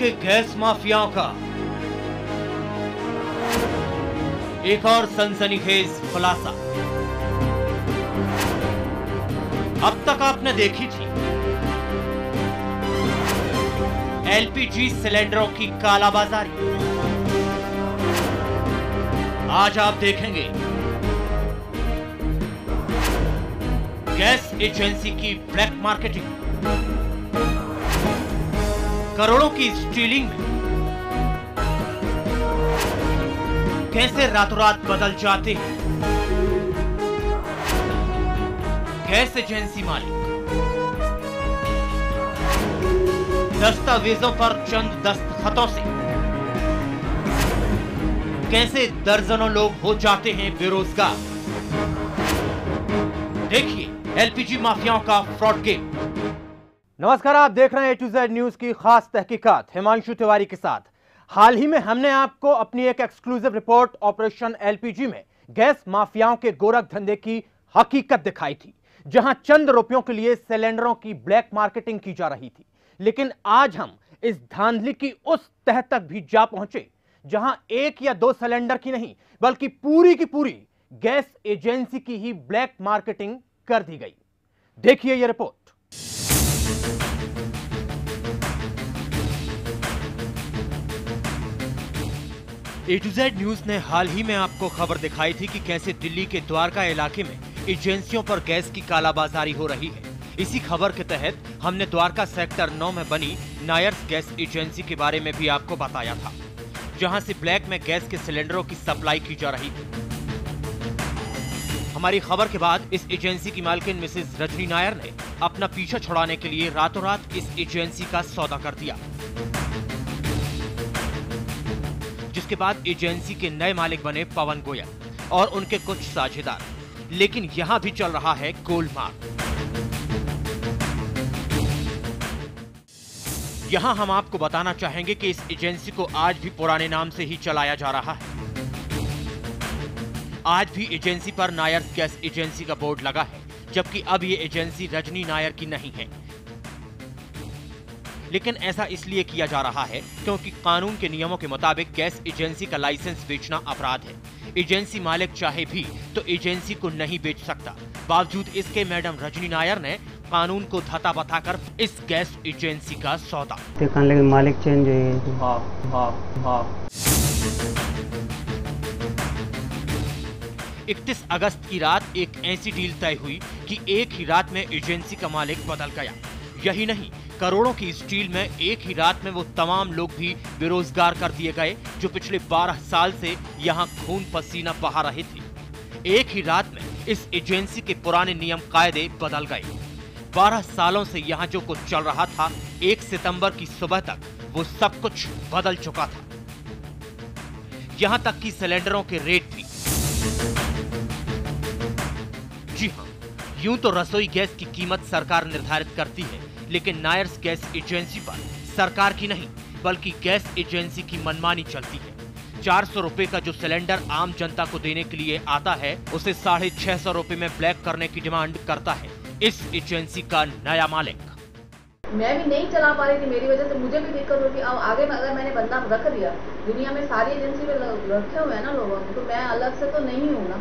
के गैस माफियाओं का एक और सनसनीखेज खुलासा। अब तक आपने देखी थी एलपीजी सिलेंडरों की कालाबाजारी, आज आप देखेंगे गैस एजेंसी की ब्लैक मार्केटिंग, करोड़ों की स्टीलिंग कैसे रातों रात बदल जाते हैं गैस एजेंसी मालिक। दस्तावेजों पर चंद दस्तखतों से कैसे दर्जनों लोग हो जाते हैं बेरोजगार। देखिए एलपीजी माफियाओं का फ्रॉड गेम। नमस्कार, आप देख रहे हैं A to Z न्यूज की खास तहकीकात हिमांशु तिवारी के साथ। हाल ही में हमने आपको अपनी एक एक्सक्लूसिव रिपोर्ट ऑपरेशन एलपीजी में गैस माफियाओं के गोरख धंधे की हकीकत दिखाई थी, जहां चंद रुपयों के लिए सिलेंडरों की ब्लैक मार्केटिंग की जा रही थी। लेकिन आज हम इस धांधली की उस तह तक भी जा पहुंचे जहां एक या दो सिलेंडर की नहीं बल्कि पूरी की पूरी गैस एजेंसी की ही ब्लैक मार्केटिंग कर दी गई। देखिए यह report. A to Z news ने हाल ही में आपको खबर दिखाई थी कि कैसे दिल्ली के द्वारका इलाके में एजेंसियों पर गैस की कालाबाजारी हो रही है। इसी खबर के तहत हमने द्वारका सेक्टर 9 में बनी नायर्स गैस एजेंसी के बारे में भी आपको बताया था, जहां से ब्लैक में गैस के सिलेंडरों की सप्लाई की जा रही थी। हमारी खबर के बाद इस एजेंसी की मालकिन मिसेस रजनी नायर ने अपना पीछा छुड़ाने के लिए रातों रात इस एजेंसी का सौदा कर दिया, जिसके बाद एजेंसी के नए मालिक बने पवन गोयल और उनके कुछ साझेदार। लेकिन यहां भी चल रहा है गोलमाल। यहां हम आपको बताना चाहेंगे कि इस एजेंसी को आज भी पुराने नाम से ही चलाया जा रहा है। आज भी एजेंसी पर नायर्स गैस एजेंसी का बोर्ड लगा है, जबकि अब ये एजेंसी रजनी नायर की नहीं है। लेकिन ऐसा इसलिए किया जा रहा है क्योंकि कानून के नियमों के मुताबिक गैस एजेंसी का लाइसेंस बेचना अपराध है। एजेंसी मालिक चाहे भी तो एजेंसी को नहीं बेच सकता। बावजूद इसके मैडम रजनी नायर ने कानून को धता बताकर इस गैस एजेंसी का सौदा। मालिक चेंज है। 31 अगस्त की रात एक ऐसी डील तय हुई कि एक ही रात में एजेंसी का मालिक बदल गया। यही नहीं, करोड़ों की इस डील में एक ही रात में वो तमाम लोग भी बेरोजगार कर दिए गए जो पिछले 12 साल से यहाँ खून पसीना बहा रहे थे। एक ही रात में इस एजेंसी के पुराने नियम कायदे बदल गए। 12 सालों से यहाँ जो कुछ चल रहा था, 1 सितंबर की सुबह तक वो सब कुछ बदल चुका था। यहाँ तक कि सिलेंडरों के रेट भी। जी हाँ, यूं तो रसोई गैस की कीमत सरकार निर्धारित करती है, लेकिन नायर्स गैस एजेंसी पर सरकार की नहीं बल्कि गैस एजेंसी की मनमानी चलती है। 400 रुपए का जो सिलेंडर आम जनता को देने के लिए आता है, उसे 650 रुपए में ब्लैक करने की डिमांड करता है इस एजेंसी का नया मालिक। मैं भी नहीं चला पा रही थी, मेरी वजह से मुझे भी दिक्कत होती। अब आगे अगर मैंने बंदा रख दिया, दुनिया में सारी एजेंसी में रखे हुए हैं ना लोगों, तो मैं अलग से तो नहीं हूँ ना,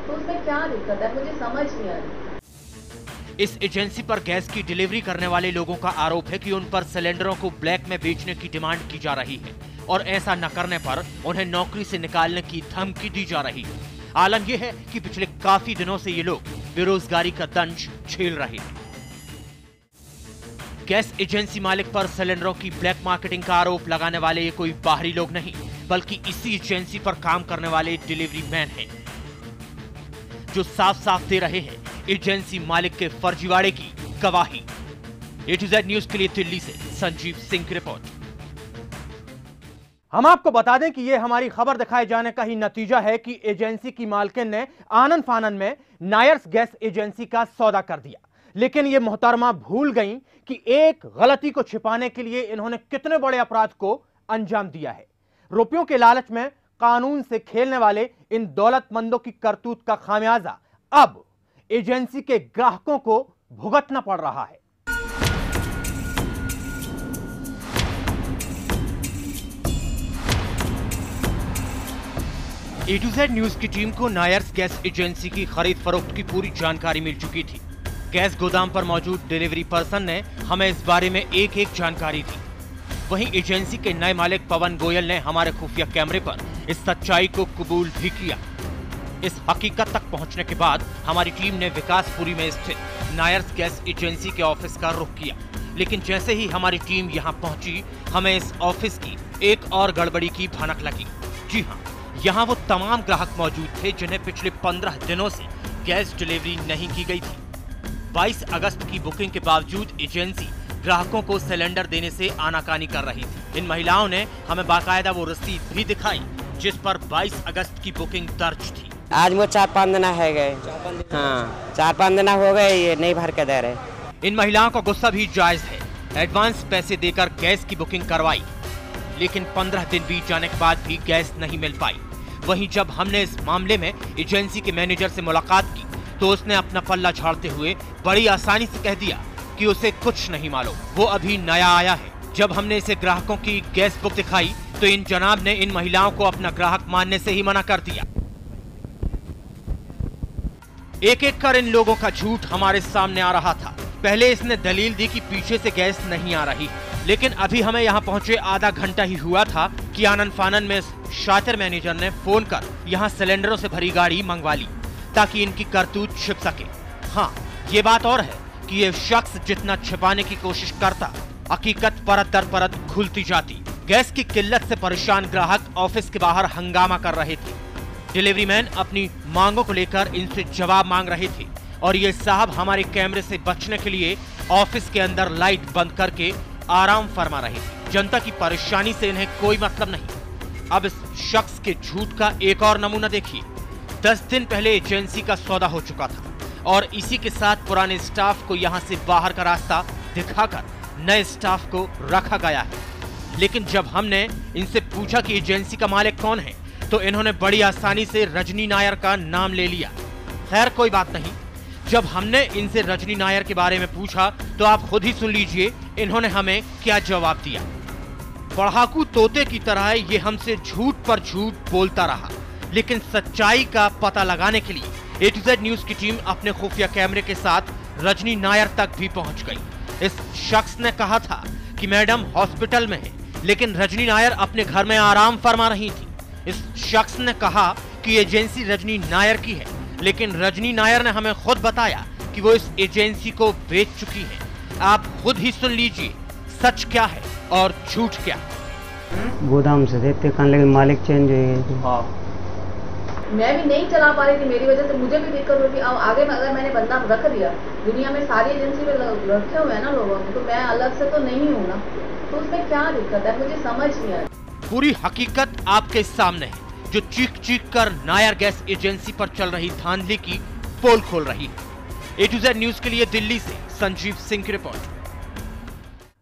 तो उसमें क्या दिक्कत है, मुझे समझ नहीं आ रही। इस एजेंसी पर गैस की डिलीवरी करने वाले लोगों का आरोप है कि उन पर सिलेंडरों को ब्लैक में बेचने की डिमांड की जा रही है और ऐसा न करने पर उन्हें नौकरी से निकालने की धमकी दी जा रही है। आलम यह है कि पिछले काफी दिनों से ये लोग बेरोजगारी का दंश झेल रहे हैं। गैस एजेंसी मालिक पर सिलेंडरों की ब्लैक मार्केटिंग का आरोप लगाने वाले ये कोई बाहरी लोग नहीं बल्कि इसी एजेंसी पर काम करने वाले डिलीवरी मैन हैं, जो साफ साफ दे रहे हैं एजेंसी मालिक के फर्जीवाड़े की गवाही। A to Z न्यूज के लिए दिल्ली से संजीव सिंह की रिपोर्ट। हम आपको बता दें कि यह हमारी खबर दिखाए जाने का ही नतीजा है कि एजेंसी की मालकिन ने आनन फानन में नायर्स गैस एजेंसी का सौदा कर दिया। लेकिन यह मोहतरमा भूल गईं कि एक गलती को छिपाने के लिए इन्होंने कितने बड़े अपराध को अंजाम दिया है। रुपयों के लालच में कानून से खेलने वाले इन दौलतमंदों की करतूत का खामियाजा अब एजेंसी के ग्राहकों को भुगतना पड़ रहा है। A to Z न्यूज की टीम को नायर्स गैस एजेंसी की खरीद फरोख्त की पूरी जानकारी मिल चुकी थी। गैस गोदाम पर मौजूद डिलीवरी पर्सन ने हमें इस बारे में एक जानकारी दी। वहीं एजेंसी के नए मालिक पवन गोयल ने हमारे खुफिया कैमरे पर इस सच्चाई को कबूल भी किया। इस हकीकत तक पहुंचने के बाद हमारी टीम ने विकासपुरी में स्थित नायर्स गैस एजेंसी के ऑफिस का रुख किया, लेकिन जैसे ही हमारी टीम यहां पहुंची, हमें इस ऑफिस की एक और गड़बड़ी की भनक लगी। जी हां, यहां वो तमाम ग्राहक मौजूद थे जिन्हें पिछले 15 दिनों से गैस डिलीवरी नहीं की गई थी। 22 अगस्त की बुकिंग के बावजूद एजेंसी ग्राहकों को सिलेंडर देने से आनाकानी कर रही थी। इन महिलाओं ने हमें बाकायदा वो रसीद भी दिखाई जिस पर 22 अगस्त की बुकिंग दर्ज थी। आज वो 4-5 दिन है गए। हाँ, 4-5 दिन हो गए, ये नहीं भर के दे रहे। इन महिलाओं का गुस्सा भी जायज है। एडवांस पैसे देकर गैस की बुकिंग करवाई, लेकिन 15 दिन बीत जाने के बाद भी गैस नहीं मिल पाई। वहीं जब हमने इस मामले में एजेंसी के मैनेजर से मुलाकात की तो उसने अपना पल्ला झाड़ते हुए बड़ी आसानी से कह दिया कि उसे कुछ नहीं मालूम, वो अभी नया आया है। जब हमने इसे ग्राहकों की गैस बुक दिखाई तो इन जनाब ने इन महिलाओं को अपना ग्राहक मानने से ही मना कर दिया। एक एक कर इन लोगों का झूठ हमारे सामने आ रहा था। पहले इसने दलील दी कि पीछे से गैस नहीं आ रही, लेकिन अभी हमें यहाँ पहुंचे आधा घंटा ही हुआ था कि आनन फानन में शातिर मैनेजर ने फोन कर यहाँ सिलेंडरों से भरी गाड़ी मंगवा ली ताकि इनकी करतूत छिप सके। हाँ, ये बात और है कि ये शख्स जितना छिपाने की कोशिश करता, हकीकत परत दर परत खुलती जाती। गैस की किल्लत से परेशान ग्राहक ऑफिस के बाहर हंगामा कर रहे थे। डिलीवरी मैन अपनी मांगों को लेकर इनसे जवाब मांग रहे थे और ये साहब हमारे कैमरे से बचने के लिए ऑफिस के अंदर लाइट बंद करके आराम फरमा रहे थे। जनता की परेशानी से इन्हें कोई मतलब नहीं। अब इस शख्स के झूठ का एक और नमूना देखिए। 10 दिन पहले एजेंसी का सौदा हो चुका था और इसी के साथ पुराने स्टाफ को यहां से बाहर का रास्ता दिखाकर नए स्टाफ को रखा गया है। लेकिन जब हमने इनसे पूछा कि एजेंसी का मालिक कौन है तो इन्होंने बड़ी आसानी से रजनी नायर का नाम ले लिया। खैर, कोई बात नहीं। जब हमने इनसे रजनी नायर के बारे में पूछा तो आप खुद ही सुन लीजिए इन्होंने हमें क्या जवाब दिया। पढ़ाकू तोते की तरह ये हमसे झूठ पर झूठ बोलता रहा, लेकिन सच्चाई का पता लगाने के लिए A to Z न्यूज की टीम अपने खुफिया कैमरे के साथ रजनी नायर तक भी पहुंच गई। इस शख्स ने कहा था कि मैडम हॉस्पिटल में है, लेकिन रजनी नायर अपने घर में आराम फरमा रही थी। इस शख्स ने कहा कि एजेंसी रजनी नायर की है, लेकिन रजनी नायर ने हमें खुद बताया कि वो इस एजेंसी को बेच चुकी है। आप खुद ही सुन लीजिए सच क्या है और झूठ क्या। गोदाम से देते कहाँ, लेकिन मालिक चेंज हो गए। हाँ, मैं भी नहीं चला पा रही थी, मेरी वजह से मुझे भी दिक्कत होती। अब आगे अगर मैंने बंदा रख दिया, दुनिया में सारी एजेंसी में रखे हुए हैं ना लोगों ने, तो मैं अलग से तो नहीं हूँ ना, तो उसमें क्या दिक्कत है, मुझे समझ नहीं आ रही। पूरी हकीकत आपके सामने है, जो चीख चीख कर नायर गैस एजेंसी पर चल रही धांधली की पोल खोल रही है। A to Z न्यूज के लिए दिल्ली से संजीव सिंह की रिपोर्ट।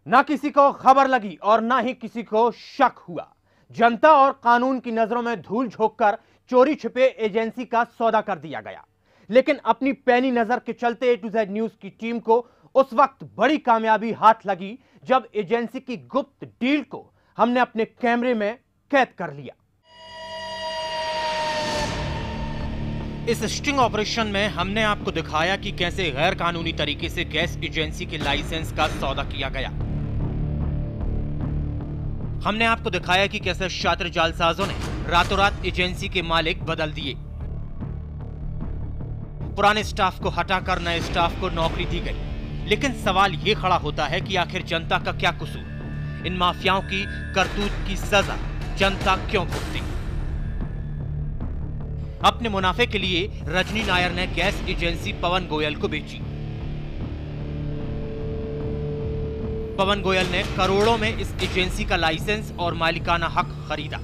ना किसी को खबर लगी और ना ही किसी को शक हुआ। जनता और कानून की नजरों में धूल झोंककर चोरी छिपे एजेंसी का सौदा कर दिया गया। लेकिन अपनी पैनी नजर के चलते A to Z न्यूज की टीम को उस वक्त बड़ी कामयाबी हाथ लगी जब एजेंसी की गुप्त डील को हमने अपने कैमरे में कैद कर लिया। इस स्टिंग ऑपरेशन में हमने आपको दिखाया कि कैसे गैर कानूनी तरीके से गैस एजेंसी के लाइसेंस का सौदा किया गया। हमने आपको दिखाया कि कैसे शातिर जालसाजों ने रातों रात एजेंसी के मालिक बदल दिए। पुराने स्टाफ को हटाकर नए स्टाफ को नौकरी दी गई। लेकिन सवाल ये खड़ा होता है कि आखिर जनता का क्या कसूर? इन माफियाओं की करतूत की सजा जनता क्यों भुगती? अपने मुनाफे के लिए रजनी नायर ने गैस एजेंसी पवन गोयल को बेची। पवन गोयल ने करोड़ों में इस एजेंसी का लाइसेंस और मालिकाना हक खरीदा,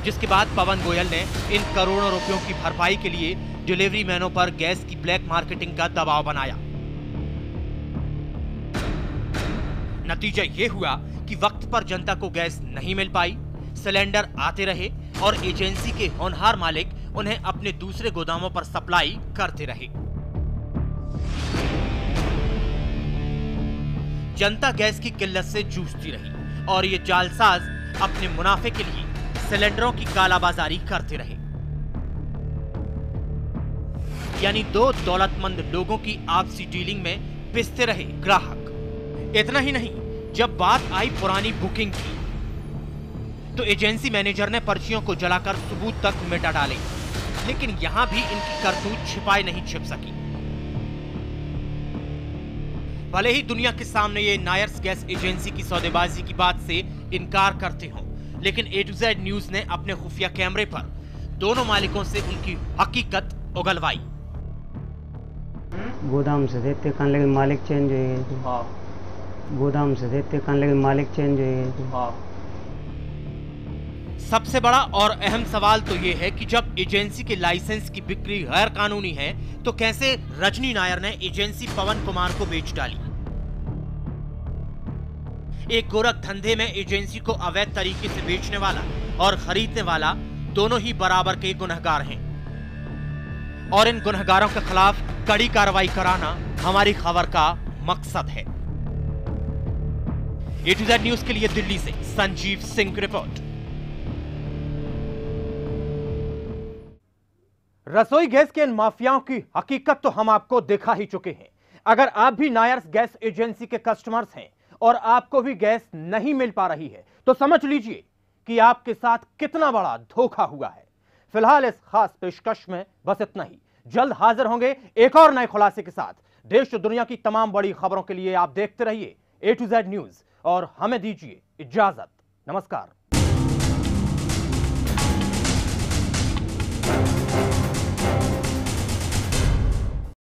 जिसके बाद पवन गोयल ने इन करोड़ों रुपयों की भरपाई के लिए डिलीवरी मैनों पर गैस की ब्लैक मार्केटिंग का दबाव बनाया। नतीजा ये हुआ कि वक्त पर जनता को गैस नहीं मिल पाई, सिलेंडर आते रहे और एजेंसी के होनहार मालिक उन्हें अपने दूसरे गोदामों पर सप्लाई करते रहे। जनता गैस की किल्लत से जूझती रही और ये जालसाज अपने मुनाफे के लिए सिलेंडरों की कालाबाजारी करते रहे। यानी दो दौलतमंद लोगों की आपसी डीलिंग में पिसते रहे ग्राहक। इतना ही नहीं, जब बात आई पुरानी बुकिंग की तो एजेंसी मैनेजर ने पर्चियों को जलाकर सबूत तक मिटा डाले, लेकिन यहां भी इनकी करतूत छिपाई नहीं छिप सकी। भले ही दुनिया के सामने ये नायर्स गैस एजेंसी की सौदेबाजी की बात से इनकार करते हों, लेकिन A to Z न्यूज ने अपने खुफिया कैमरे पर दोनों मालिकों से उनकी हकीकत उगलवाई। गोदाम से देते कन लेकिन मालिक चेंज हो गए। हाँ। गोदाम से देते कन लेकिन मालिक चेंज हो गए। हाँ। सबसे बड़ा और अहम सवाल तो ये है कि जब एजेंसी के लाइसेंस की बिक्री गैर कानूनी है तो कैसे रजनी नायर ने एजेंसी पवन कुमार को बेच डाली। एक गोरख धंधे में एजेंसी को अवैध तरीके से बेचने वाला और खरीदने वाला दोनों ही बराबर के गुनहगार हैं और इन गुनहगारों के खिलाफ कड़ी कार्रवाई कराना हमारी खबर का मकसद है। A to Z न्यूज के लिए दिल्ली से संजीव सिंह की रिपोर्ट। रसोई गैस के इन माफियाओं की हकीकत तो हम आपको दिखा ही चुके हैं। अगर आप भी नायर्स गैस एजेंसी के कस्टमर्स हैं और आपको भी गैस नहीं मिल पा रही है तो समझ लीजिए कि आपके साथ कितना बड़ा धोखा हुआ है। फिलहाल इस खास पेशकश में बस इतना ही। जल्द हाजिर होंगे एक और नए खुलासे के साथ। देश और दुनिया की तमाम बड़ी खबरों के लिए आप देखते रहिए A to Z न्यूज और हमें दीजिए इजाजत। नमस्कार।